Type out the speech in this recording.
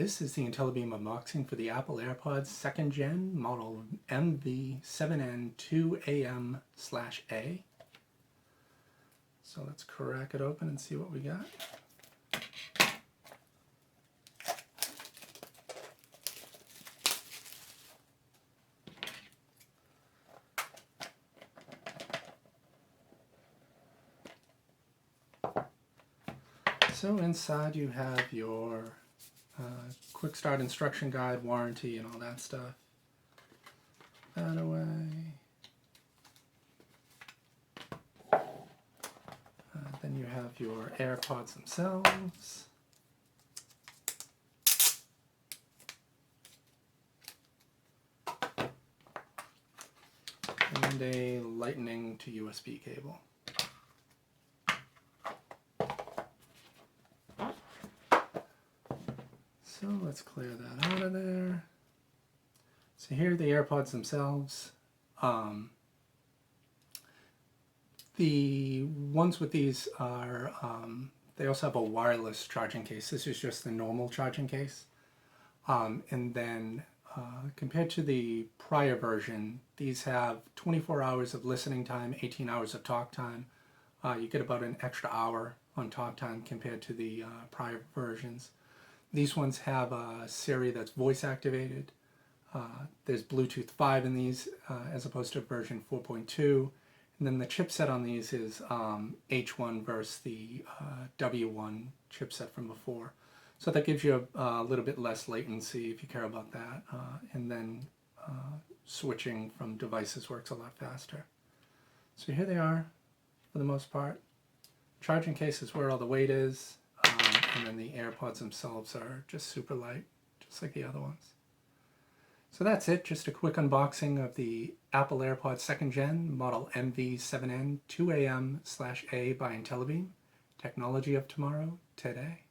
This is the Intellibeam unboxing for the Apple AirPods 2nd Gen model MV7N2AM/A. So let's crack it open and see what we got. So inside you have your quick start instruction guide, warranty, and all that stuff. That away. Then you have your AirPods themselves. And a Lightning to USB cable. So let's clear that out of there. So here are the AirPods themselves. The ones with these are, they also have a wireless charging case. This is just the normal charging case. And then compared to the prior version, these have 24 hours of listening time, 18 hours of talk time. You get about an extra hour on talk time compared to the prior versions. These ones have a Siri that's voice activated. There's Bluetooth 5 in these as opposed to version 4.2. And then the chipset on these is H1 versus the W1 chipset from before. So that gives you a little bit less latency if you care about that. And then switching from devices works a lot faster. So here they are for the most part. Charging case is where all the weight is. And then the AirPods themselves are just super light, just like the other ones. So that's it, just a quick unboxing of the Apple AirPods 2nd Gen model MV7N2AM/A by Intellibeam. Technology of tomorrow, today.